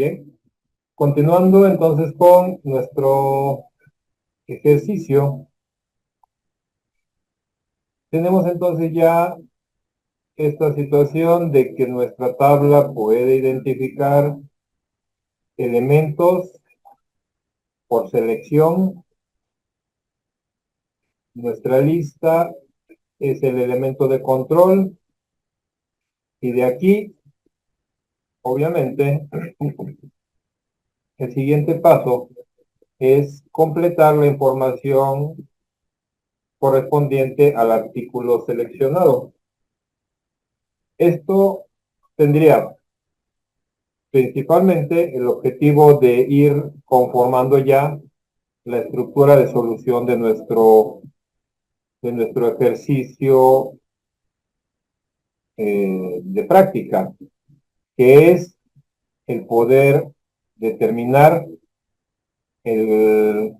Bien, continuando entonces con nuestro ejercicio, tenemos entonces ya esta situación de que nuestra tabla puede identificar elementos por selección. Nuestra lista es el elemento de control y de aquí, obviamente, el siguiente paso es completar la información correspondiente al artículo seleccionado. Esto tendría principalmente el objetivo de ir conformando ya la estructura de solución de nuestro ejercicio de práctica, que es el poder determinar el,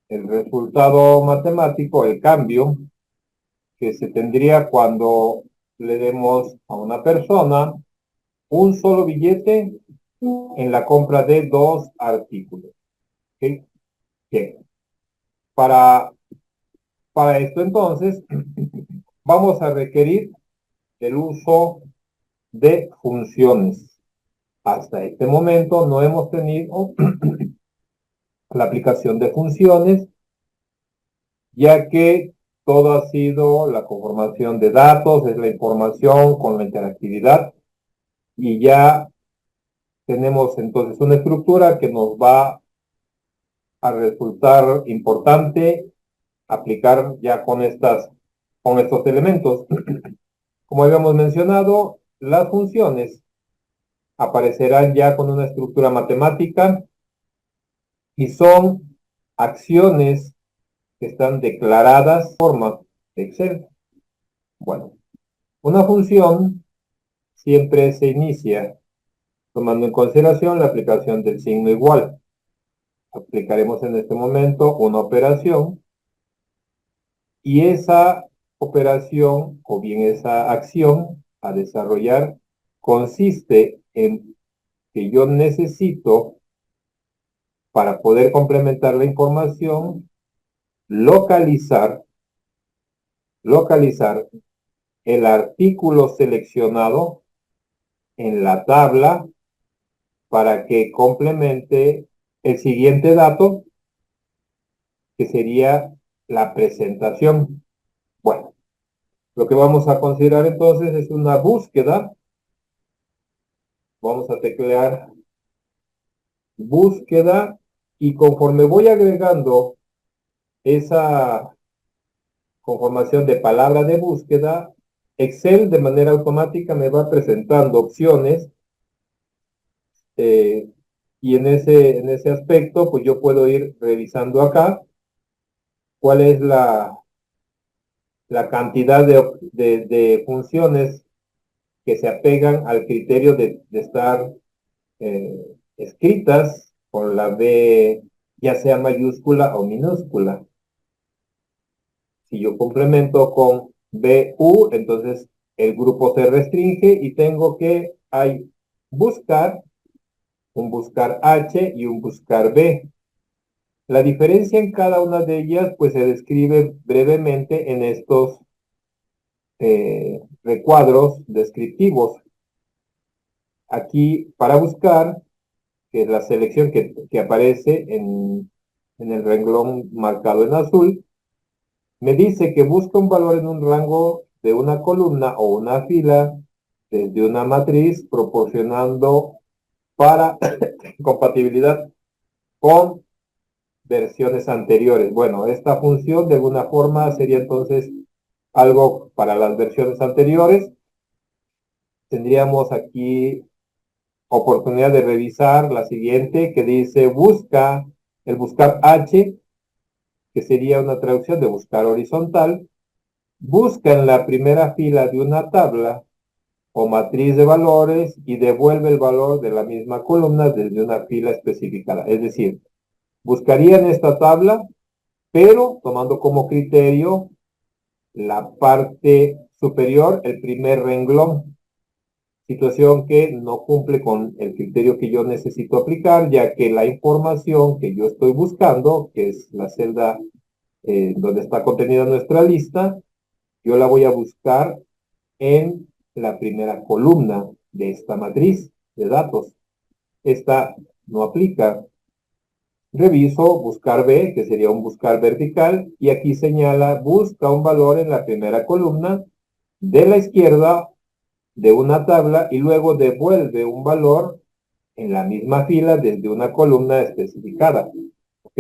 el resultado matemático, el cambio que se tendría cuando le demos a una persona un solo billete en la compra de dos artículos. ¿Okay? Bien. Para esto entonces vamos a requerir el uso de funciones. Hasta este momento no hemos tenido la aplicación de funciones, ya que todo ha sido la conformación de datos, es la información con la interactividad, y ya tenemos entonces una estructura que nos va a resultar importante aplicar ya con estos elementos. Como habíamos mencionado, las funciones aparecerán ya con una estructura matemática y son acciones que están declaradas en forma de Excel. Bueno, una función siempre se inicia tomando en consideración la aplicación del signo igual. Aplicaremos en este momento una operación y esa operación o bien esa acción a desarrollar consiste en que yo necesito, para poder complementar la información, localizar el artículo seleccionado en la tabla para que complemente el siguiente dato, que sería la presentación. Bueno, lo que vamos a considerar entonces es una búsqueda. Vamos a teclear búsqueda y conforme voy agregando esa conformación de palabra de búsqueda, Excel de manera automática me va presentando opciones y en ese aspecto pues yo puedo ir revisando acá cuál es la cantidad de funciones que se apegan al criterio de estar eh, escritas con la B, ya sea mayúscula o minúscula. Si yo complemento con BU, entonces el grupo se restringe y tengo que hay buscar, un buscar H y un buscar B. La diferencia en cada una de ellas pues se describe brevemente en estos recuadros descriptivos. Aquí para buscar, que es la selección que aparece en el renglón marcado en azul, me dice que busca un valor en un rango de una columna o una fila desde una matriz proporcionando para compatibilidad con versiones anteriores. Bueno, esta función de alguna forma sería entonces algo para las versiones anteriores. Tendríamos aquí oportunidad de revisar la siguiente que dice busca, el buscar H, que sería una traducción de buscar horizontal, busca en la primera fila de una tabla o matriz de valores y devuelve el valor de la misma columna desde una fila especificada. Es decir, buscaría en esta tabla, pero tomando como criterio la parte superior, el primer renglón. situación que no cumple con el criterio que yo necesito aplicar, ya que la información que yo estoy buscando, que es la celda donde está contenida nuestra lista, yo la voy a buscar en la primera columna de esta matriz de datos. Esta no aplica. Reviso buscar B, que sería un buscar vertical, y aquí señala busca un valor en la primera columna de la izquierda de una tabla y luego devuelve un valor en la misma fila desde una columna especificada. ¿Ok?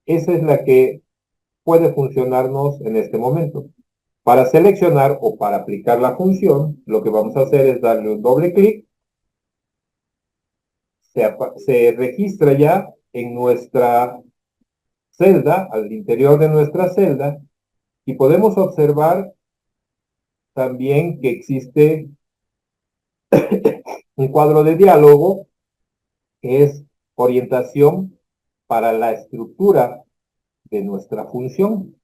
Esa es la que puede funcionarnos en este momento. Para seleccionar o para aplicar la función, lo que vamos a hacer es darle un doble clic. Se registra ya en nuestra celda, al interior de nuestra celda, y podemos observar también que existe un cuadro de diálogo que es orientación para la estructura de nuestra función.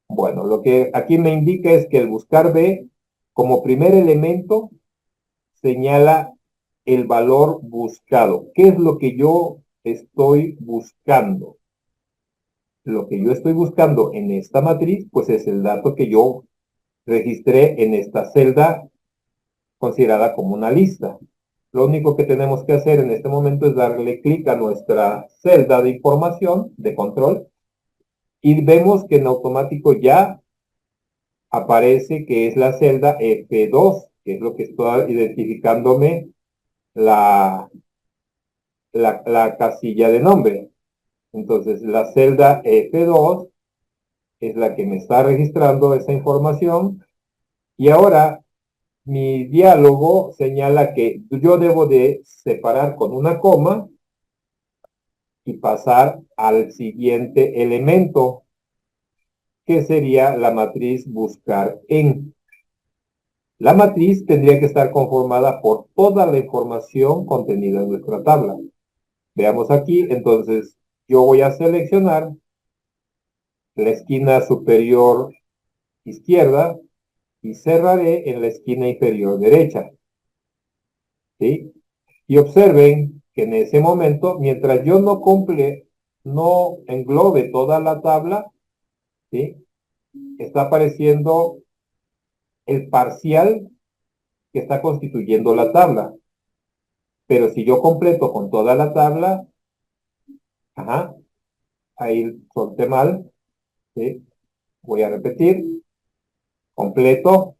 Bueno, lo que aquí me indica es que el buscar B como primer elemento señala el valor buscado. ¿Qué es lo que yo estoy buscando? Lo que yo estoy buscando en esta matriz, pues es el dato que yo registré en esta celda considerada como una lista. Lo único que tenemos que hacer en este momento es darle clic a nuestra celda de información de control y vemos que en automático ya aparece que es la celda F2, que es lo que está identificándome la casilla de nombre. Entonces, la celda F2 es la que me está registrando esa información y ahora mi diálogo señala que yo debo de separar con una coma y pasar al siguiente elemento, que sería la matriz buscar en. La matriz tendría que estar conformada por toda la información contenida en nuestra tabla. Veamos aquí, entonces yo voy a seleccionar la esquina superior izquierda y cerraré en la esquina inferior derecha. ¿Sí? Y observen que en ese momento, mientras yo no englobe toda la tabla, ¿sí? Está apareciendo el parcial que está constituyendo la tabla. Pero si yo completo con toda la tabla, ajá, ahí solté mal, ¿sí? Voy a repetir, completo,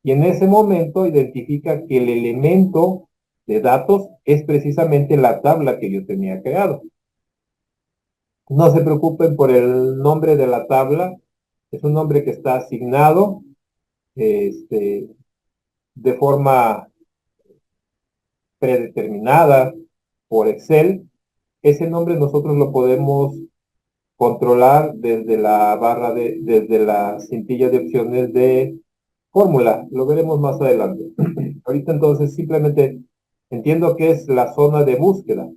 y en ese momento identifica que el elemento de datos es precisamente la tabla que yo tenía creado. No se preocupen por el nombre de la tabla, es un nombre que está asignado de forma predeterminada por Excel. Ese nombre nosotros lo podemos controlar desde la desde la cintilla de opciones de fórmula. Lo veremos más adelante. Ahorita entonces simplemente entiendo que es la zona de búsqueda.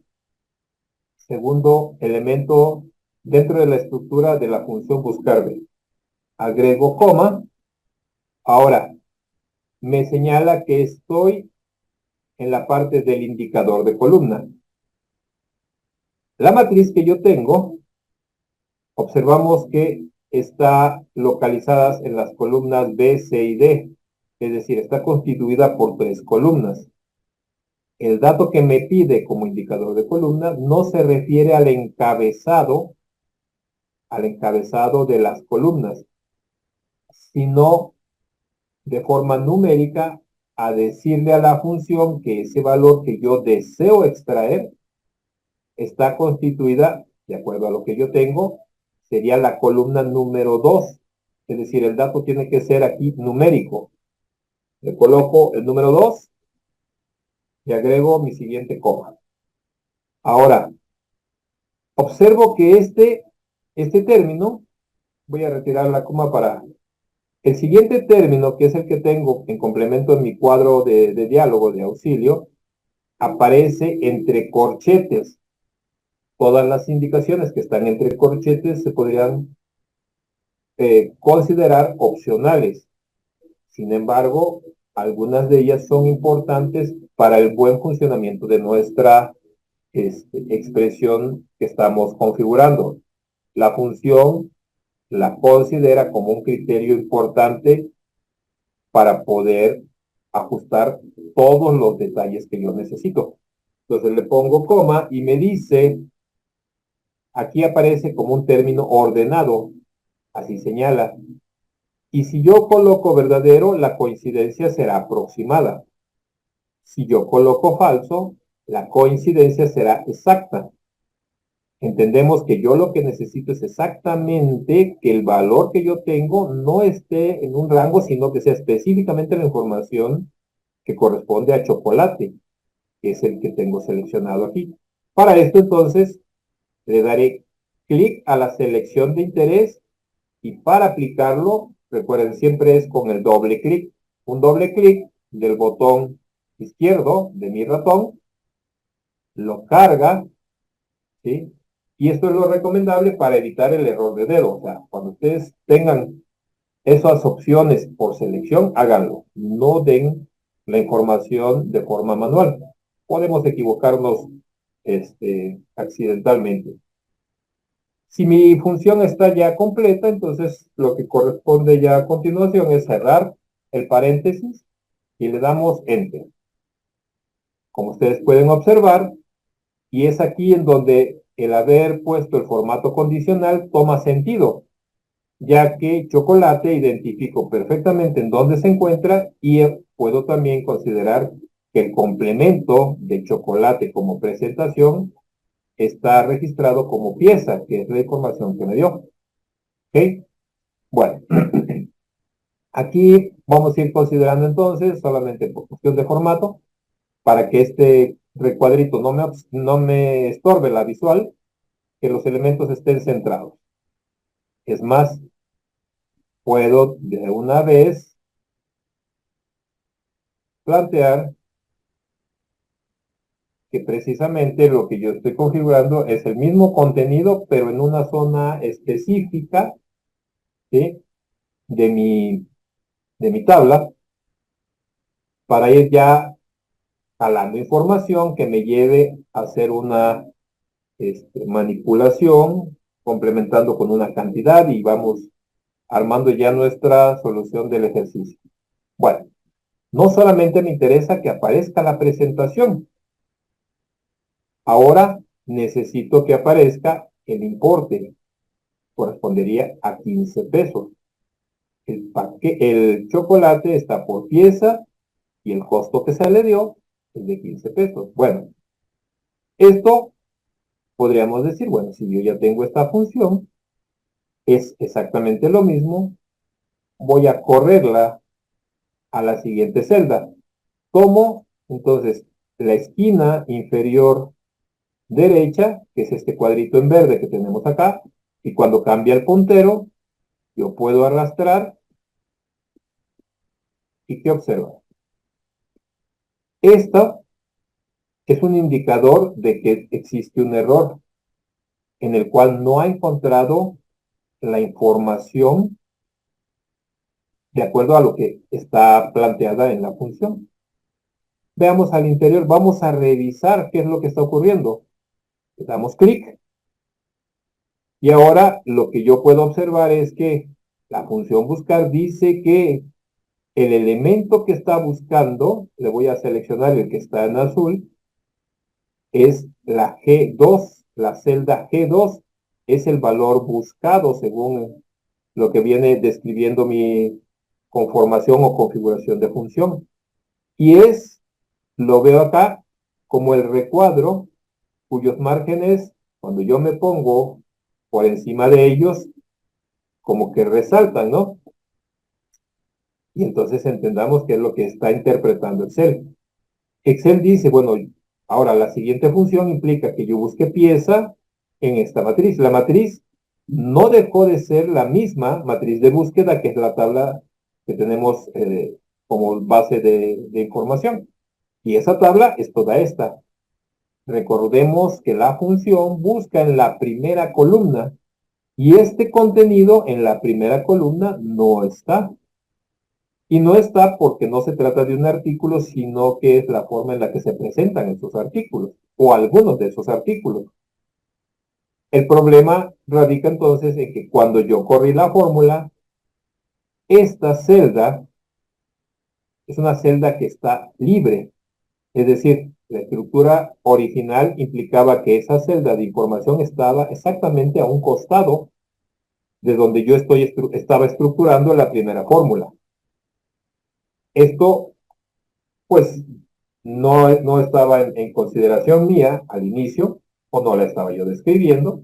Segundo elemento dentro de la estructura de la función buscar. Agrego coma. Ahora, me señala que estoy en la parte del indicador de columna. La matriz que yo tengo, observamos que está localizada en las columnas B, C y D. Es decir, está constituida por 3 columnas. El dato que me pide como indicador de columna no se refiere al encabezado de las columnas, sino de forma numérica a decirle a la función que ese valor que yo deseo extraer está constituida, de acuerdo a lo que yo tengo, sería la columna número 2. Es decir, el dato tiene que ser aquí numérico. Le coloco el número 2 y agrego mi siguiente coma. Ahora, observo que este término, voy a retirar la coma para... El siguiente término, que es el que tengo en complemento en mi cuadro de diálogo de auxilio, aparece entre corchetes. Todas las indicaciones que están entre corchetes se podrían considerar opcionales. Sin embargo, Algunas de ellas son importantes para el buen funcionamiento de nuestra expresión que estamos configurando. La función la considera como un criterio importante para poder ajustar todos los detalles que yo necesito. Entonces le pongo coma y me dice, aquí aparece como un término ordenado, así señala. Y si yo coloco verdadero, la coincidencia será aproximada. Si yo coloco falso, la coincidencia será exacta. Entendemos que yo lo que necesito es exactamente que el valor que yo tengo no esté en un rango, sino que sea específicamente la información que corresponde a chocolate, que es el que tengo seleccionado aquí. Para esto, entonces, le daré clic a la selección de interés y para aplicarlo, recuerden, siempre es con el doble clic. Un doble clic del botón izquierdo de mi ratón, lo carga, ¿sí? Y esto es lo recomendable para evitar el error de dedo. O sea, cuando ustedes tengan esas opciones por selección, háganlo. No den la información de forma manual. Podemos equivocarnos accidentalmente. Si mi función está ya completa, entonces lo que corresponde ya a continuación es cerrar el paréntesis y le damos Enter. Como ustedes pueden observar, y es aquí en donde el haber puesto el formato condicional toma sentido, ya que chocolate identifico perfectamente en dónde se encuentra y puedo también considerar que el complemento de chocolate como presentación está registrado como pieza, que es la información que me dio. ¿Ok? Bueno, aquí vamos a ir considerando entonces, solamente por cuestión de formato, para que este recuadrito no me estorbe la visual, que los elementos estén centrados. Es más, puedo de una vez plantear que precisamente lo que yo estoy configurando es el mismo contenido, pero en una zona específica, ¿sí?, de mi tabla, para ir ya jalando información que me lleve a hacer una manipulación, complementando con una cantidad y vamos armando ya nuestra solución del ejercicio. Bueno, no solamente me interesa que aparezca la presentación, ahora necesito que aparezca el importe, correspondería a 15 pesos. El chocolate está por pieza y el costo que se le dio es de 15 pesos. Bueno, esto podríamos decir, bueno, si yo ya tengo esta función, es exactamente lo mismo, voy a correrla a la siguiente celda. Tomo entonces la esquina inferior derecha, que es este cuadrito en verde que tenemos acá, y cuando cambia el puntero, yo puedo arrastrar y ¿qué observa? Esto es un indicador de que existe un error en el cual no ha encontrado la información de acuerdo a lo que está planteada en la función. Veamos al interior, vamos a revisar qué es lo que está ocurriendo. Le damos clic y ahora lo que yo puedo observar es que la función buscar dice que el elemento que está buscando, le voy a seleccionar el que está en azul, es la G2, la celda G2, es el valor buscado según lo que viene describiendo mi conformación o configuración de función. Y lo veo acá, como el recuadro cuyos márgenes, cuando yo me pongo por encima de ellos, como que resaltan, ¿no? Y entonces entendamos qué es lo que está interpretando Excel. Excel dice, bueno, ahora la siguiente función implica que yo busque pieza en esta matriz. La matriz no dejó de ser la misma matriz de búsqueda, que es la tabla que tenemos como base de información. Y esa tabla es toda esta. Recordemos que la función busca en la primera columna y este contenido en la primera columna no está. Y no está porque no se trata de un artículo, sino que es la forma en la que se presentan esos artículos, o algunos de esos artículos. El problema radica entonces en que cuando yo corrí la fórmula, esta celda es una celda que está libre. Es decir, la estructura original implicaba que esa celda de información estaba exactamente a un costado de donde yo estaba estructurando la primera fórmula. Esto, pues, no estaba en consideración mía al inicio, o no la estaba yo describiendo,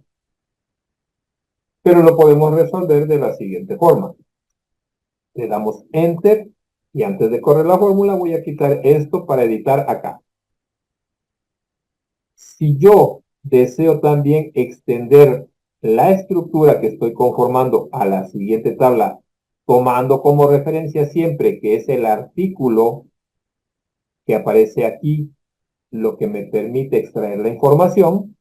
pero lo podemos resolver de la siguiente forma. Le damos Enter, y antes de correr la fórmula voy a quitar esto para editar acá. Si yo deseo también extender la estructura que estoy conformando a la siguiente tabla, tomando como referencia siempre que es el artículo que aparece aquí, lo que me permite extraer la información,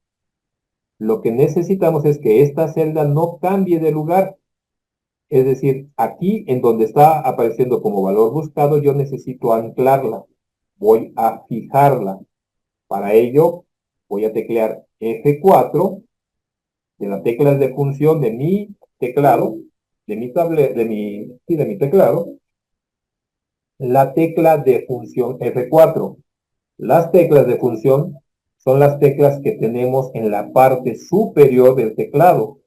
lo que necesitamos es que esta celda no cambie de lugar. Es decir, aquí en donde está apareciendo como valor buscado, yo necesito anclarla. Voy a fijarla. Para ello, voy a teclear F4 de las teclas de función de mi teclado, de mi teclado, la tecla de función F4. Las teclas de función son las teclas que tenemos en la parte superior del teclado.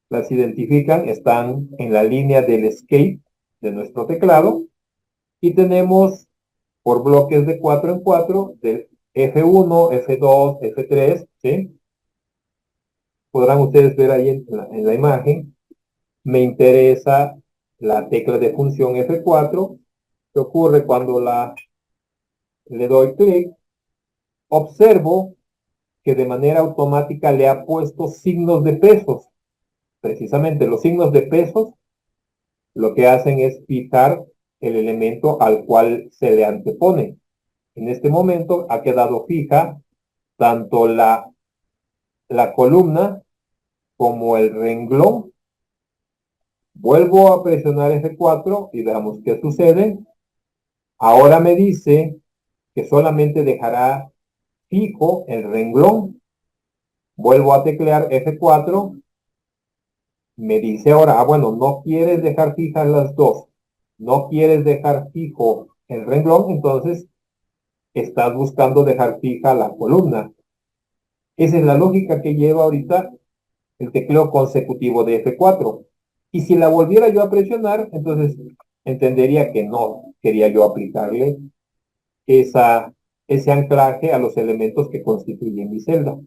Las identifican, están en la línea del escape de nuestro teclado y tenemos por bloques de 4 en 4 del F1, F2, F3, ¿sí? Podrán ustedes ver ahí en la imagen. Me interesa la tecla de función F4. ¿Qué ocurre cuando le doy clic? Observo que de manera automática le ha puesto signos de pesos. Precisamente los signos de pesos lo que hacen es fijar el elemento al cual se le antepone. En este momento ha quedado fija tanto la columna como el renglón. Vuelvo a presionar F4 y veamos qué sucede. Ahora me dice que solamente dejará fijo el renglón. Vuelvo a teclear F4. Me dice ahora, bueno, no quieres dejar fijas las dos. No quieres dejar fijo el renglón, entonces estás buscando dejar fija la columna. Esa es la lógica que lleva ahorita el tecleo consecutivo de F4. Y si la volviera yo a presionar, entonces entendería que no quería yo aplicarle ese anclaje a los elementos que constituyen mi celda.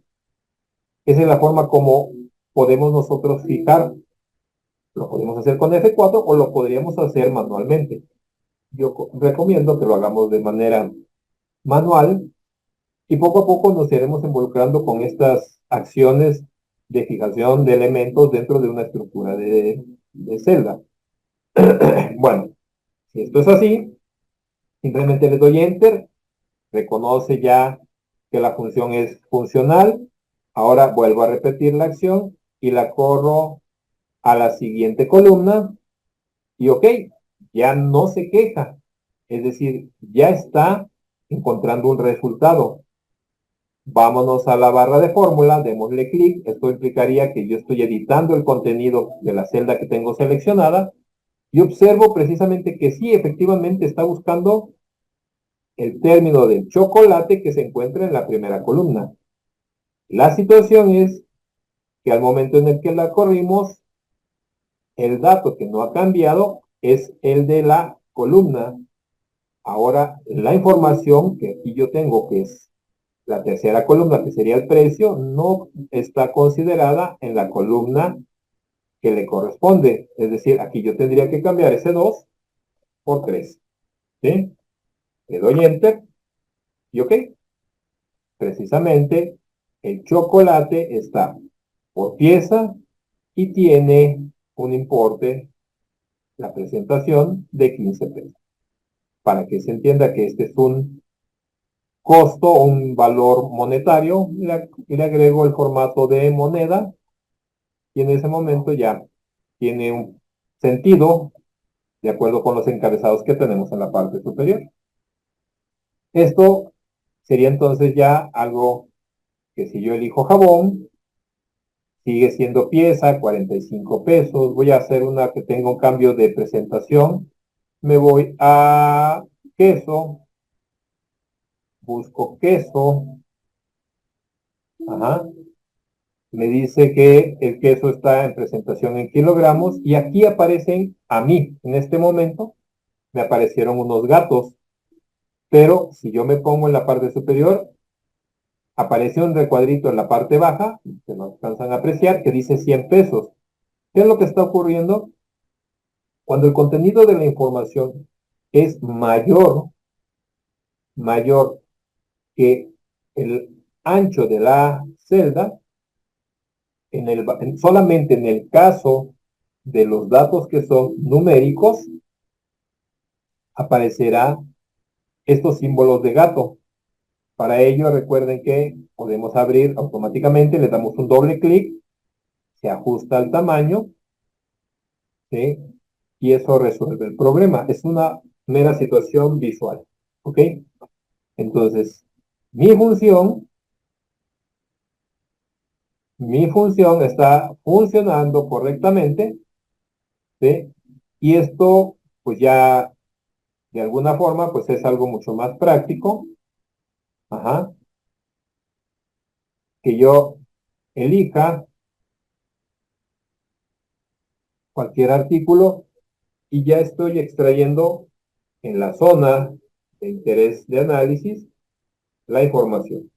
Esa es la forma como podemos nosotros fijar. Lo podemos hacer con F4 o lo podríamos hacer manualmente. Yo recomiendo que lo hagamos de manera manual y poco a poco nos iremos involucrando con estas acciones de fijación de elementos dentro de una estructura de celda. Bueno, si esto es así, simplemente le doy Enter, reconoce ya que la función es funcional. Ahora vuelvo a repetir la acción y la corro a la siguiente columna y ok, ya no se queja. Es decir, ya está encontrando un resultado. Vámonos a la barra de fórmula, démosle clic. Esto implicaría que yo estoy editando el contenido de la celda que tengo seleccionada y observo precisamente que sí, efectivamente está buscando el término del chocolate que se encuentra en la primera columna. La situación es que al momento en el que la corrimos, el dato que no ha cambiado es el de la columna. Ahora, la información que aquí yo tengo, que es la tercera columna, que sería el precio, no está considerada en la columna que le corresponde. Es decir, aquí yo tendría que cambiar ese 2 por 3. ¿Sí? Le doy Enter y OK. Precisamente, el chocolate está por pieza y tiene un importe, la presentación, de 15 pesos. Para que se entienda que este es un costo o un valor monetario, le agrego el formato de moneda y en ese momento ya tiene un sentido de acuerdo con los encabezados que tenemos en la parte superior. Esto sería entonces ya algo que si yo elijo jabón, sigue siendo pieza, 45 pesos. Voy a hacer una que tenga un cambio de presentación. Me voy a queso, busco queso. Ajá. Me dice que el queso está en presentación en kilogramos y aquí aparecen a mí, en este momento, me aparecieron unos gatos, pero si yo me pongo en la parte superior, aparece un recuadrito en la parte baja, se lo alcanzan a apreciar, que dice 100 pesos. ¿Qué es lo que está ocurriendo? Cuando el contenido de la información es mayor que el ancho de la celda, solamente en el caso de los datos que son numéricos, aparecerá estos símbolos de gato. Para ello, recuerden que podemos abrir automáticamente, le damos un doble clic, se ajusta al tamaño, ¿sí? Y eso resuelve el problema. Es una mera situación visual, ¿ok? Entonces, mi función, mi función está funcionando correctamente, ¿sí? Y esto, pues ya de alguna forma, pues es algo mucho más práctico, ajá, que yo elija cualquier artículo y ya estoy extrayendo en la zona de interés de análisis la información.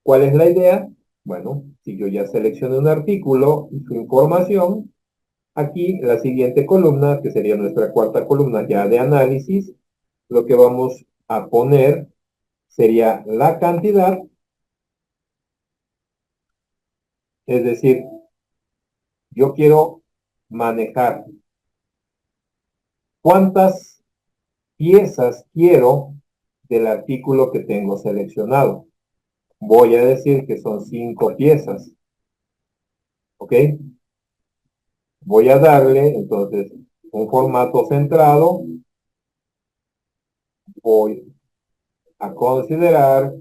¿Cuál es la idea? Bueno, si yo ya seleccioné un artículo y su información, aquí la siguiente columna, que sería nuestra cuarta columna ya de análisis, lo que vamos a poner sería la cantidad, es decir, yo quiero manejar cuántas piezas quiero del artículo que tengo seleccionado. Voy a decir que son 5 piezas, ¿ok? Voy a darle, entonces, un formato centrado. Voy a considerar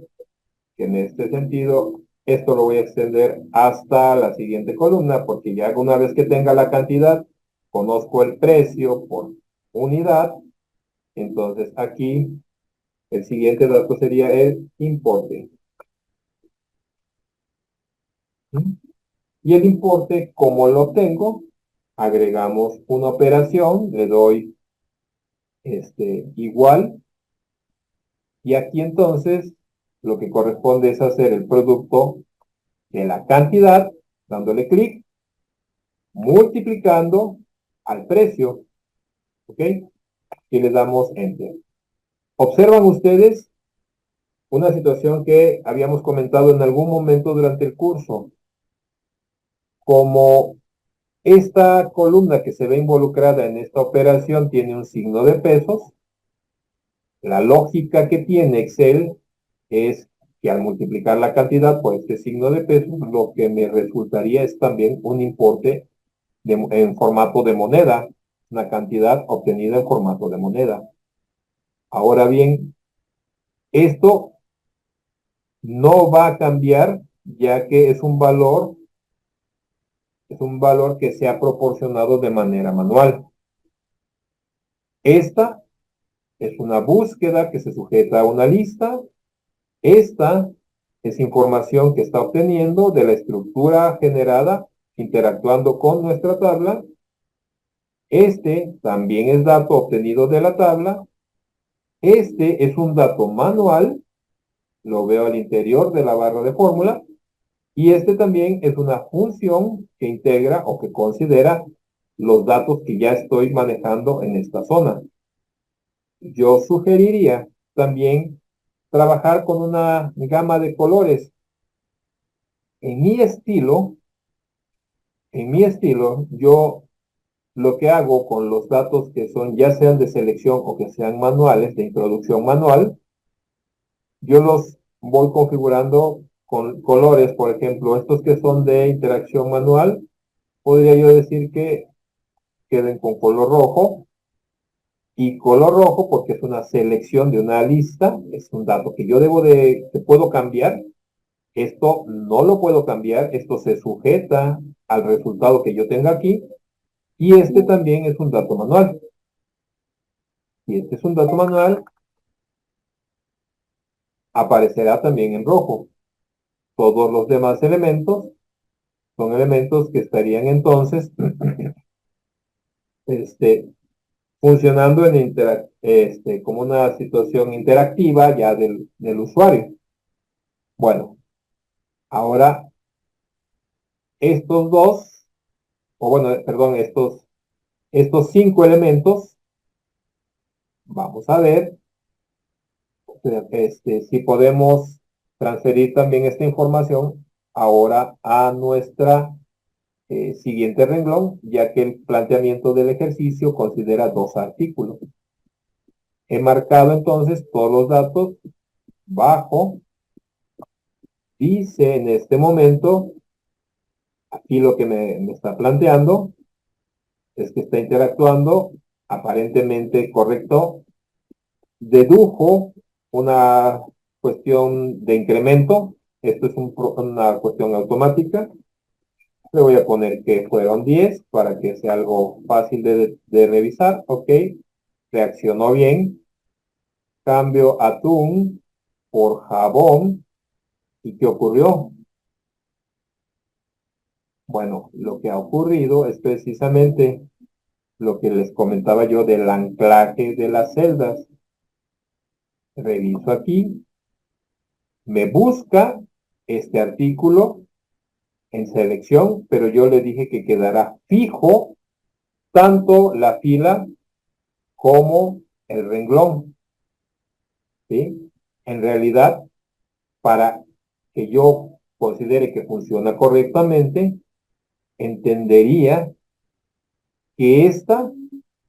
que en este sentido, esto lo voy a extender hasta la siguiente columna, porque ya una vez que tenga la cantidad, conozco el precio por unidad. Entonces, aquí el siguiente dato sería el importe. Y el importe, como lo tengo, agregamos una operación, le doy igual, y aquí entonces lo que corresponde es hacer el producto de la cantidad, dándole clic, multiplicando al precio, ¿ok? Y le damos Enter. Observan ustedes una situación que habíamos comentado en algún momento durante el curso. Como esta columna que se ve involucrada en esta operación tiene un signo de pesos, la lógica que tiene Excel es que al multiplicar la cantidad por este signo de pesos, lo que me resultaría es también un importe en formato de moneda, una cantidad obtenida en formato de moneda. Ahora bien, esto no va a cambiar ya que es un valor que se ha proporcionado de manera manual. Esta es una búsqueda que se sujeta a una lista. Esta es información que está obteniendo de la estructura generada interactuando con nuestra tabla. Este también es dato obtenido de la tabla. Este es un dato manual, lo veo al interior de la barra de fórmula. Y este también es una función que integra o que considera los datos que ya estoy manejando en esta zona. Yo sugeriría también trabajar con una gama de colores. En mi estilo, yo lo que hago con los datos que son ya sean de selección o que sean manuales, de introducción manual, yo los voy configurando con colores, por ejemplo, estos que son de interacción manual, podría yo decir que queden con color rojo. Y color rojo porque es una selección de una lista, es un dato que yo que puedo cambiar. Esto no lo puedo cambiar, esto se sujeta al resultado que yo tenga aquí. Y este también es un dato manual. Y este es un dato manual, aparecerá también en rojo. Todos los demás elementos son elementos que estarían entonces este, funcionando como una situación interactiva ya del usuario. Bueno, ahora estos dos, o bueno, perdón, estos 5 elementos, vamos a ver si podemos transferir también esta información ahora a nuestra siguiente renglón, ya que el planteamiento del ejercicio considera 2 artículos. He marcado entonces todos los datos bajo. Dice en este momento, aquí lo que me está planteando es que está interactuando aparentemente correcto. Dedujo una cuestión de incremento. Esto es una cuestión automática. Le voy a poner que fueron 10 para que sea algo fácil de revisar. Ok. Reaccionó bien. Cambio atún por jabón. ¿Y qué ocurrió? Bueno, lo que ha ocurrido es precisamente lo que les comentaba yo del anclaje de las celdas. Reviso aquí, me busca este artículo en selección, pero yo le dije que quedará fijo tanto la fila como el renglón, ¿sí? En realidad, para que yo considere que funciona correctamente, entendería que esta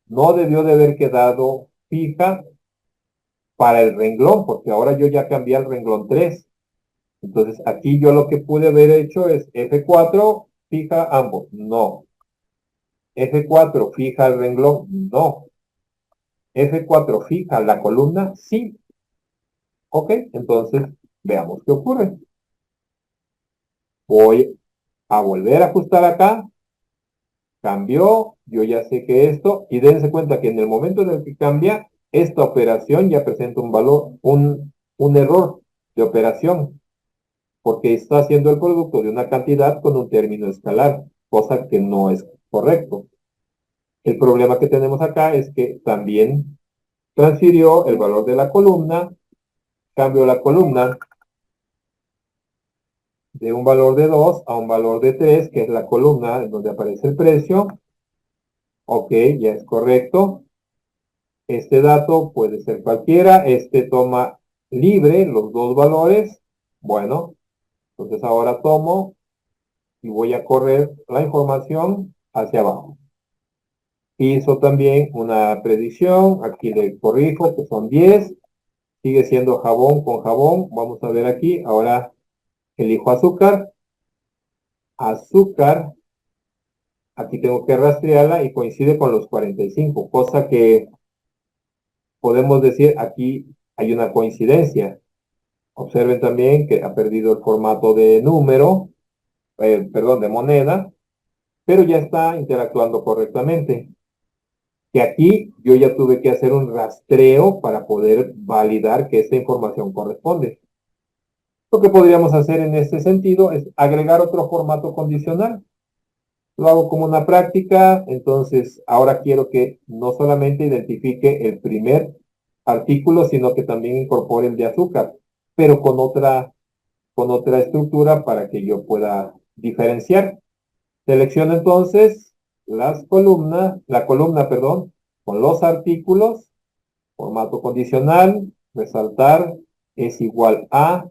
no debió de haber quedado fija para el renglón, porque ahora yo ya cambié al renglón 3. Entonces, aquí yo lo que pude haber hecho es F4, fija ambos. No. F4, fija el renglón. No. F4, fija la columna. Sí. Ok, entonces veamos qué ocurre. Voy a volver a ajustar acá. Cambió. Yo ya sé que esto. Y dense cuenta que en el momento en el que cambia, esta operación ya presenta un valor, un error de operación, porque está haciendo el producto de una cantidad con un término escalar, cosa que no es correcto. El problema que tenemos acá es que también transfirió el valor de la columna, cambió la columna de un valor de 2 a un valor de 3, que es la columna en donde aparece el precio. Ok, ya es correcto. Este dato puede ser cualquiera. Este toma libre los dos valores. Bueno, entonces ahora tomo y voy a correr la información hacia abajo. Hizo también una predicción. Aquí le corrijo que son 10. Sigue siendo jabón con jabón. Vamos a ver aquí. Ahora elijo azúcar. Azúcar. Aquí tengo que rastrearla y coincide con los 45. Cosa que podemos decir aquí hay una coincidencia. Observen también que ha perdido el formato de número. Perdón, de moneda. Pero ya está interactuando correctamente. Que aquí yo ya tuve que hacer un rastreo para poder validar que esta información corresponde. Lo que podríamos hacer en este sentido es agregar otro formato condicional. Lo hago como una práctica, entonces ahora quiero que no solamente identifique el primer artículo, sino que también incorpore el de azúcar, pero con otra estructura para que yo pueda diferenciar. Selecciono entonces la columna, perdón, con los artículos, formato condicional, resaltar es igual a,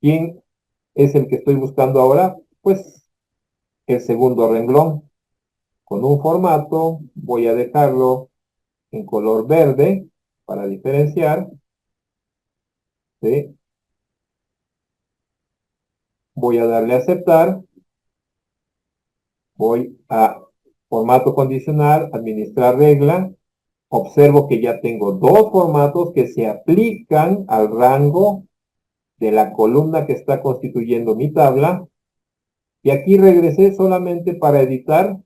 ¿quién es el que estoy buscando ahora? Pues el segundo renglón. Con un formato voy a dejarlo en color verde para diferenciar, ¿sí? Voy a darle a aceptar, voy a formato condicional, administrar regla, observo que ya tengo dos formatos que se aplican al rango de la columna que está constituyendo mi tabla, y aquí regresé solamente para editar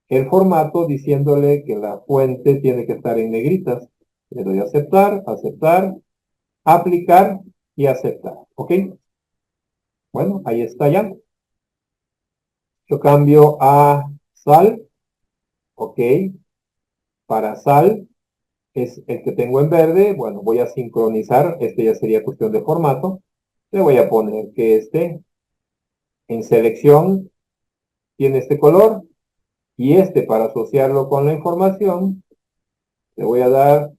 el formato diciéndole que la fuente tiene que estar en negritas. Le doy a aceptar, aceptar, aplicar y aceptar. ¿Ok? Bueno, ahí está ya. Yo cambio a sal. Ok. Para sal es el que tengo en verde. Bueno, voy a sincronizar. Este ya sería cuestión de formato. Le voy a poner que este en selección tiene este color. Y este, para asociarlo con la información, le voy a dar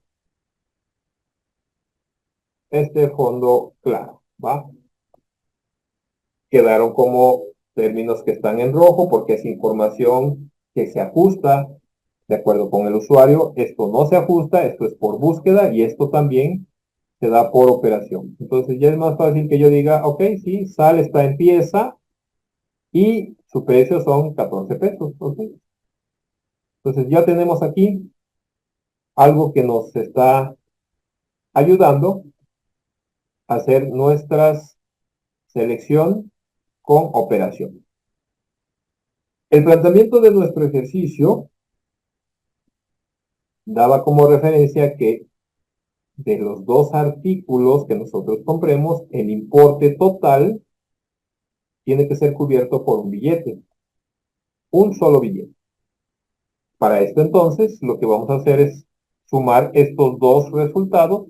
este fondo claro. ¿Va? Quedaron como términos que están en rojo porque es información que se ajusta de acuerdo con el usuario. Esto no se ajusta, esto es por búsqueda y esto también se da por operación. Entonces ya es más fácil que yo diga, ok, sí, sal está en pieza y su precio son 14 pesos. Okay. Entonces ya tenemos aquí algo que nos está ayudando a hacer nuestras selección con operación. El planteamiento de nuestro ejercicio daba como referencia que de los dos artículos que nosotros compremos, el importe total tiene que ser cubierto por un billete, un solo billete. Para esto entonces, lo que vamos a hacer es sumar estos dos resultados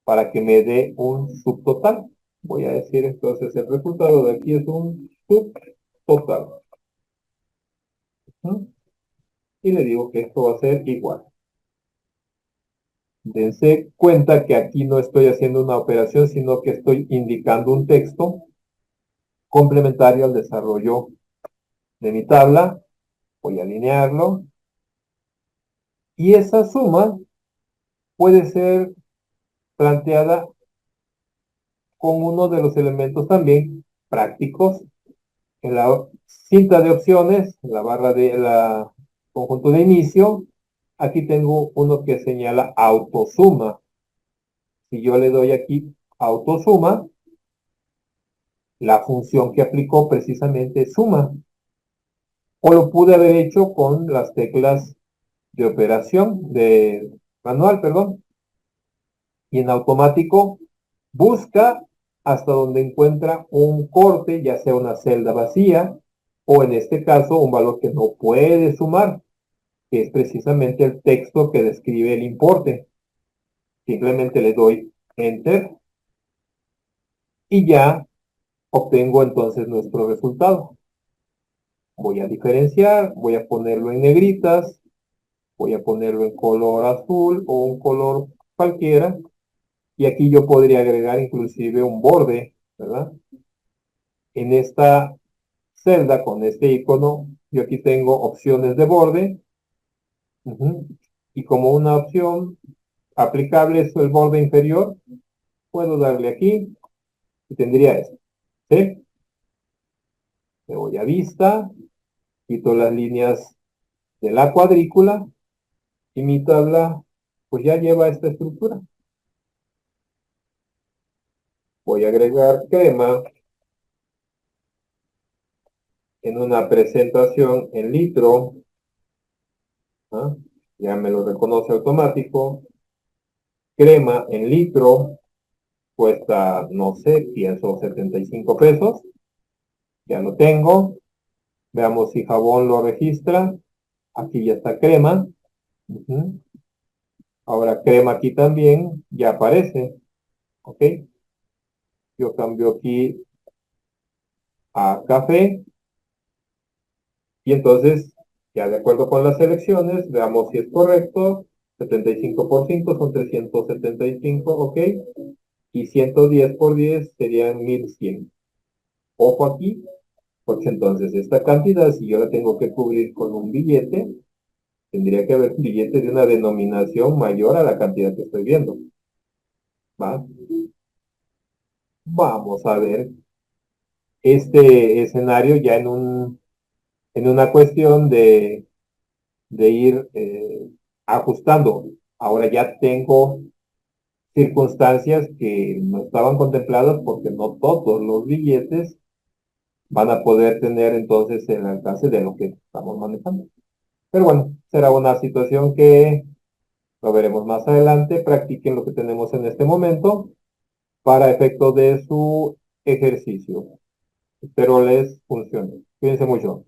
para que me dé un subtotal. Voy a decir entonces el resultado de aquí es un subtotal. Y le digo que esto va a ser igual. Dense cuenta que aquí no estoy haciendo una operación, sino que estoy indicando un texto complementario al desarrollo de mi tabla. Voy a alinearlo. Y esa suma puede ser planteada con uno de los elementos también prácticos. En la cinta de opciones, en la barra de la conjunto de inicio, aquí tengo uno que señala autosuma. Si yo le doy aquí autosuma, la función que aplicó precisamente es suma. O lo pude haber hecho con las teclas de operación, de manual, perdón. Y en automático busca hasta donde encuentra un corte, ya sea una celda vacía, o en este caso un valor que no puede sumar, que es precisamente el texto que describe el importe. Simplemente le doy Enter y ya obtengo entonces nuestro resultado. Voy a diferenciar, voy a ponerlo en negritas, voy a ponerlo en color azul o un color cualquiera. Y aquí yo podría agregar inclusive un borde, ¿verdad? En esta celda con este icono, yo aquí tengo opciones de borde. Y como una opción aplicable es el borde inferior, puedo darle aquí y tendría esto. ¿Sí? Me voy a vista, quito las líneas de la cuadrícula y mi tabla pues ya lleva esta estructura. Voy a agregar crema en una presentación en litro. ¿Ah? Ya me lo reconoce automático. Crema en litro cuesta, no sé, pienso 75 pesos. Ya lo tengo. Veamos si jabón lo registra. Aquí ya está crema. Ahora crema aquí también ya aparece. ¿Ok? Yo cambio aquí a café. Y entonces, ya de acuerdo con las selecciones, veamos si es correcto. 75% son 375, ¿ok? Y 110 por 10 serían 1100. Ojo aquí, porque entonces esta cantidad, si yo la tengo que cubrir con un billete, tendría que haber un billete de una denominación mayor a la cantidad que estoy viendo. ¿Va? Vamos a ver este escenario ya en una cuestión de de ir ajustando. Ahora ya tengo circunstancias que no estaban contempladas porque no todos los billetes van a poder tener entonces el alcance de lo que estamos manejando. Pero bueno, será una situación que lo veremos más adelante. Practiquen lo que tenemos en este momento para efecto de su ejercicio. Espero les funcione. Cuídense mucho.